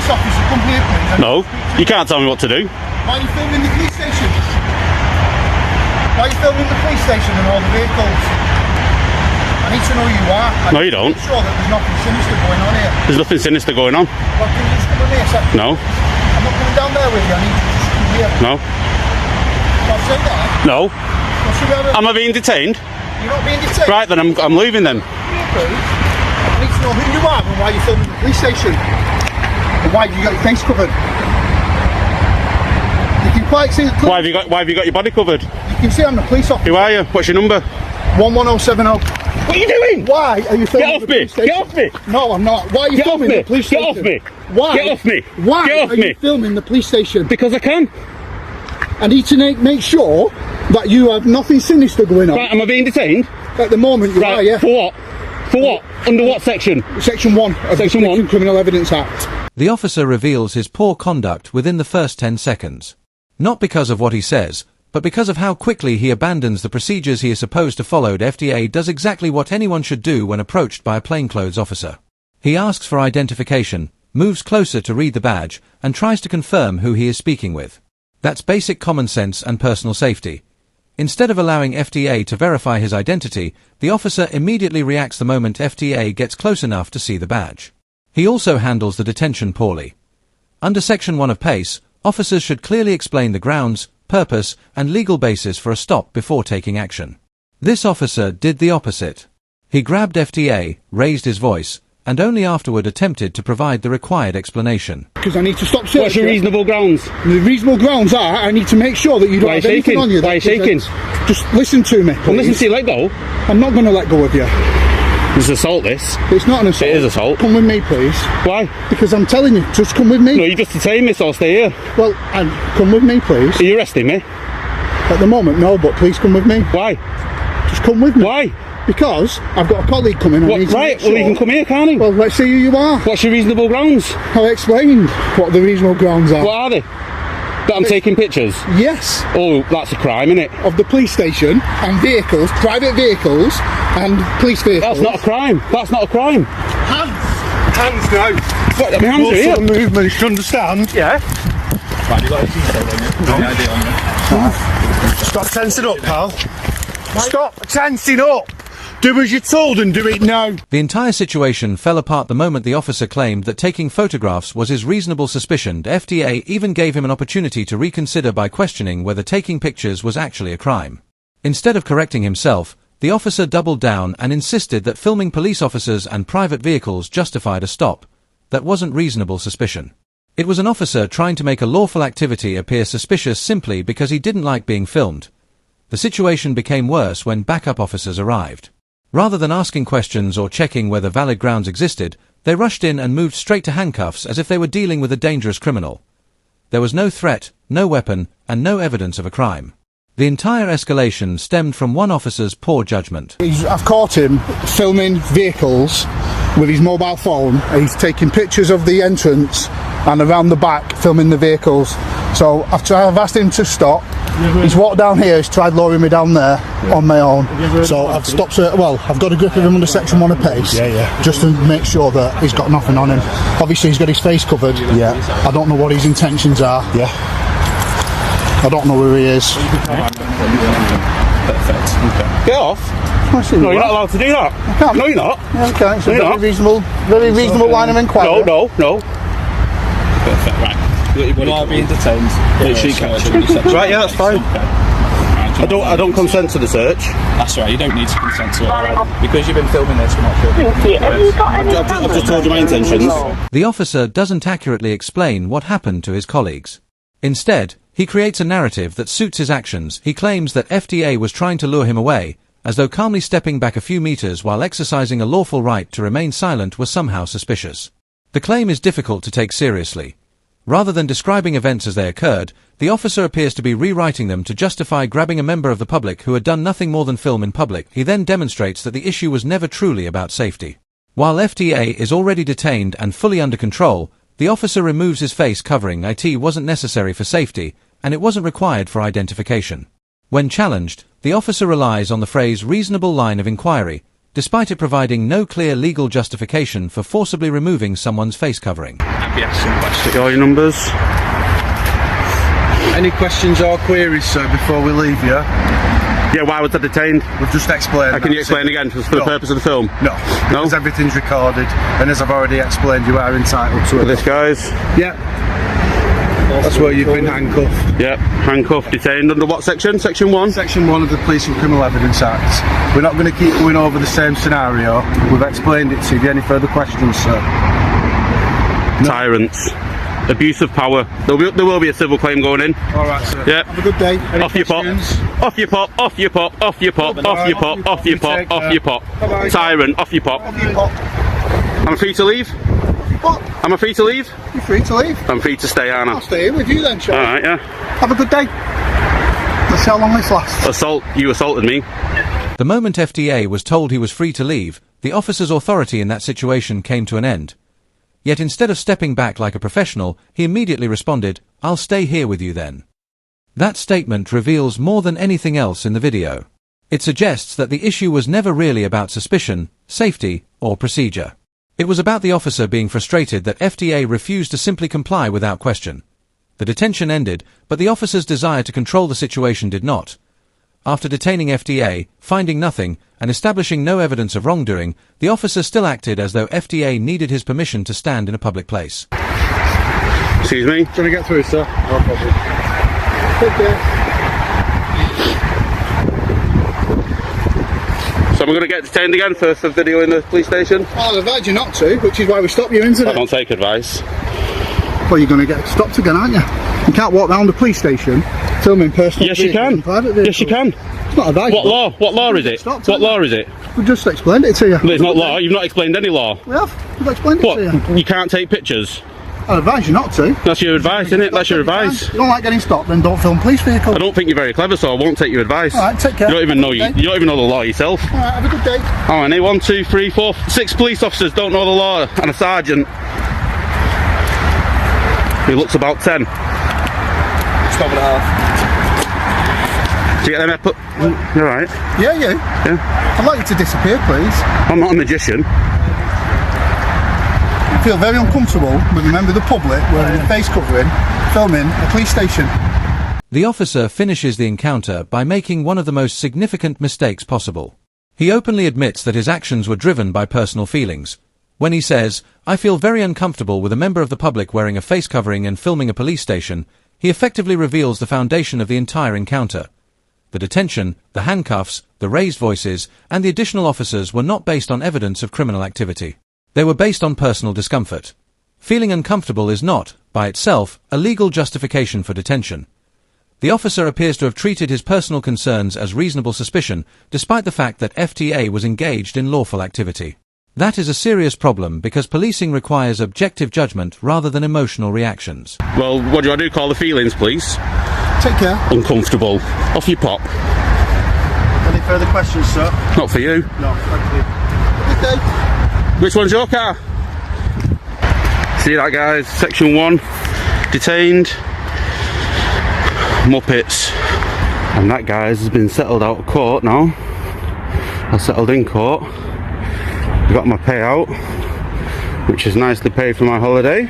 police officer come here, please? No, you can't tell me what to do. Why are you filming the police station? Why are you filming the police station and all the vehicles? I need to know who you are. No, you don't. Make sure that there's nothing sinister going on here. There's nothing sinister going on. Well, can you just come with me a second? No. I'm not coming down there with you. I need you to just come here. No. I'll say that. No. Well, should we have a... Am I being detained? You're not being detained? Right, then I'm leaving then. Here, please. I need to know who you are and why you're filming the police station. And why have you got your face covered? You can quite see... Why have you got your body covered? You can see I'm the police officer. Who are you? What's your number? 11070. What are you doing? Why are you filming the police station? Get off me! No, I'm not. Why are you filming the police station? Get off me! Why? Get off me! Why Get off are me! you filming the police station? Because I can. I need to make sure that you have nothing sinister going on. Right, am I being detained? At the moment you are, yeah. For what? For what? Under what section? Section 1 of Section the 1? Criminal Evidence Act. The officer reveals his poor conduct within the first 10 seconds. Not because of what he says, but because of how quickly he abandons the procedures he is supposed to follow. FDA does exactly what anyone should do when approached by a plainclothes officer. He asks for identification, moves closer to read the badge, and tries to confirm who he is speaking with. That's basic common sense and personal safety. Instead of allowing FDA to verify his identity, the officer immediately reacts the moment FDA gets close enough to see the badge. He also handles the detention poorly. Under Section 1 of PACE, officers should clearly explain the grounds, purpose, and legal basis for a stop before taking action. This officer did the opposite. He grabbed FDA, raised his voice, and only afterward attempted to provide the required explanation. Because I need to stop searching. What's your reasonable grounds? The reasonable grounds are I need to make sure that you don't have anything on you. Why are you shaking? Just listen to me, please. Well, listen to you, let go. I'm not going to let go of you. It's assault, this. It's not an assault. It is assault. Come with me, please. Why? Because I'm telling you, just come with me. No, you just detained me, so I'll stay here. Well, come with me, please. Are you arresting me? At the moment, no, but please come with me. Why? Just come with me. Why? Because I've got a colleague coming. What, right, well, he can come here, can't he? Well, let's see who you are. What's your reasonable grounds? I'll explain what the reasonable grounds are. What are they? That I'm taking pictures? Yes. Oh, that's a crime, isn't it? Of the police station and vehicles, private vehicles and police vehicles. That's not a crime. That's not a crime. Hands now. What, my hands are here? Sort of movements, you understand? Yeah. Right, you got a detail on you? No idea on you. Stop tensing up, pal. Stop tensing up. Do as you're told and do it now. The entire situation fell apart the moment the officer claimed that taking photographs was his reasonable suspicion. FDA even gave him an opportunity to reconsider by questioning whether taking pictures was actually a crime. Instead of correcting himself, the officer doubled down and insisted that filming police officers and private vehicles justified a stop. That wasn't reasonable suspicion. It was an officer trying to make a lawful activity appear suspicious simply because he didn't like being filmed. The situation became worse when backup officers arrived. Rather than asking questions or checking whether valid grounds existed, they rushed in and moved straight to handcuffs as if they were dealing with a dangerous criminal. There was no threat, no weapon, and no evidence of a crime. The entire escalation stemmed from one officer's poor judgment. I've caught him filming vehicles with his mobile phone. He's taking pictures of the entrance and around the back filming the vehicles. So I've asked him to stop. He's walked down here, he's tried lowering me down there on my own. So I've stopped it. Well, I've got a grip of him under Section 1 of PACE. Just to make sure that he's got nothing on him. Obviously he's got his face covered. I don't know what his intentions are. I don't know who he is. Perfect. Okay. Get off. No, you're not allowed to do that. I can't. No, you're not. Yeah, okay, it's No, a you're very reasonable line of inquiry. No. Perfect, right. You are being detained. Literally captured. Right, yeah, that's fine. I don't consent to the search. That's right, you don't need to consent to it. Right? Because you've been filming this, we're not filming. I've just told you my intentions. The officer doesn't accurately explain what happened to his colleagues. Instead, he creates a narrative that suits his actions. He claims that FDA was trying to lure him away, as though calmly stepping back a few meters while exercising a lawful right to remain silent was somehow suspicious. The claim is difficult to take seriously. Rather than describing events as they occurred, the officer appears to be rewriting them to justify grabbing a member of the public who had done nothing more than film in public. He then demonstrates that the issue was never truly about safety. While FDA is already detained and fully under control, the officer removes his face covering. It wasn't necessary for safety, and it wasn't required for identification. When challenged, the officer relies on the phrase reasonable line of inquiry, despite it providing no clear legal justification for forcibly removing someone's face covering. I'd be asked some questions. All your numbers. Any questions or queries, sir, before we leave you? Yeah, why was I detained? We've just explained. Can you explain again for the purpose of the film? No, No? because everything's recorded, and as I've already explained, you are entitled to it. This guy's. Yeah. That's where you've been handcuffed. Yep, handcuffed, detained under what section? Section 1? Section 1 of the Police and Criminal Evidence Act. We're not going to keep going over the same scenario. We've explained it to you. Any further questions, sir? Tyrants. Abuse of power. There will be a civil claim going in. Alright, sir. Yeah. Have a good day. Any Off you pop. questions? Off you pop. Off you pop. Off you pop. Off you pop. Off you pop. Off you pop. Bye-bye. Tyrant. Off you pop. Off you pop. Am I free to leave? What? Am I free to leave? You're free to leave. I'm free to stay, aren't I'll I? stay here with you then, sir. Alright, yeah. Have a good day. Let's see how long this lasts. Assault. You assaulted me. The moment FDA was told he was free to leave, the officer's authority in that situation came to an end. Yet instead of stepping back like a professional, he immediately responded, "I'll stay here with you then." That statement reveals more than anything else in the video. It suggests that the issue was never really about suspicion, safety, or procedure. It was about the officer being frustrated that FDA refused to simply comply without question. The detention ended, but the officer's desire to control the situation did not. After detaining FDA, finding nothing, and establishing no evidence of wrongdoing, the officer still acted as though FDA needed his permission to stand in a public place. Excuse me? Trying to get through, sir. No problem. Take care. So I'm going to get detained again for video in the police station? Well, I'd advise you not to, which is why we stopped you, isn't I it? don't take advice. Well, you're going to get stopped again, aren't you? You can't walk round the police station filming personal Yes, you vehicles can. and private vehicles. Yes, you can. It's not advisable. What law? What law is it? Stopped, What haven't law is it? we? We've just explained it to you. Well, it's not law. You've not explained any law. We have. We've explained What? it to you. You can't take pictures. I'd advise you not to. That's your advice, isn't it? That's your advice. You don't like getting stopped, then don't film police vehicles. I don't think you're very clever, so I won't take your advice. All right, take care. You don't even know Have a good you don't even know the law yourself. All right, have a good day. Oh, and 1, 2, 3, 4, 6 police officers don't know the law, and a sergeant who looks about 10. Stop and a half. Do you get them? You're right. Yeah, you. Yeah. I'd like you to disappear, please. I'm not a magician. I feel very uncomfortable with a member of the public wearing a face covering, filming a police station. The officer finishes the encounter by making one of the most significant mistakes possible. He openly admits that his actions were driven by personal feelings. When he says, "I feel very uncomfortable with a member of the public wearing a face covering and filming a police station," he effectively reveals the foundation of the entire encounter. The detention, the handcuffs, the raised voices, and the additional officers were not based on evidence of criminal activity. They were based on personal discomfort. Feeling uncomfortable is not, by itself, a legal justification for detention. The officer appears to have treated his personal concerns as reasonable suspicion, despite the fact that FTA was engaged in lawful activity. That is a serious problem because policing requires objective judgment rather than emotional reactions. Well, what do I do? Call the feelings, please. Take care. Uncomfortable. Off you pop. Any further questions, sir? Not for you. No, thank you. Good day. Which one's your car? See that, guys? Section 1. Detained. Muppets. And that, guys, has been settled out of court now. I settled in court. Got my payout, which is nicely paid for my holiday.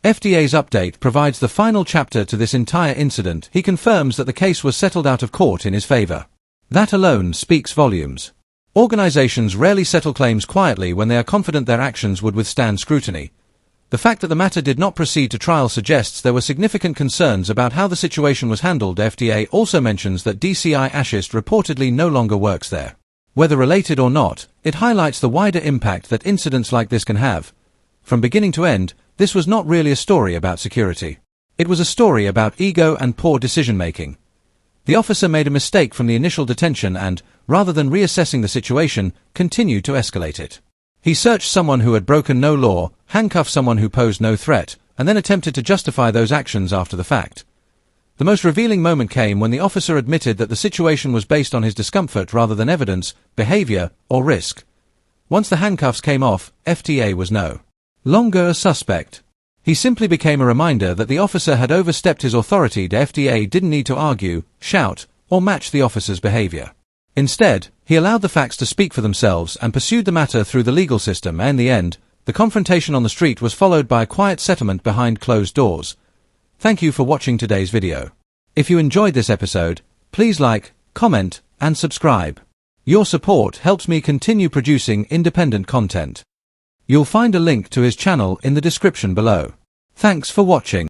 FDA's update provides the final chapter to this entire incident. He confirms that the case was settled out of court in his favor. That alone speaks volumes. Organizations rarely settle claims quietly when they are confident their actions would withstand scrutiny. The fact that the matter did not proceed to trial suggests there were significant concerns about how the situation was handled. FDA also mentions that DCI Ashist reportedly no longer works there. Whether related or not, it highlights the wider impact that incidents like this can have. From beginning to end, this was not really a story about security. It was a story about ego and poor decision-making. The officer made a mistake from the initial detention and, rather than reassessing the situation, continued to escalate it. He searched someone who had broken no law, handcuffed someone who posed no threat, and then attempted to justify those actions after the fact. The most revealing moment came when the officer admitted that the situation was based on his discomfort rather than evidence, behavior, or risk. Once the handcuffs came off, FTA was no longer a suspect. He simply became a reminder that the officer had overstepped his authority. The FDA didn't need to argue, shout, or match the officer's behavior. Instead, he allowed the facts to speak for themselves and pursued the matter through the legal system, and in the end, the confrontation on the street was followed by a quiet settlement behind closed doors. Thank you for watching today's video. If you enjoyed this episode, please like, comment, and subscribe. Your support helps me continue producing independent content. You'll find a link to his channel in the description below. Thanks for watching.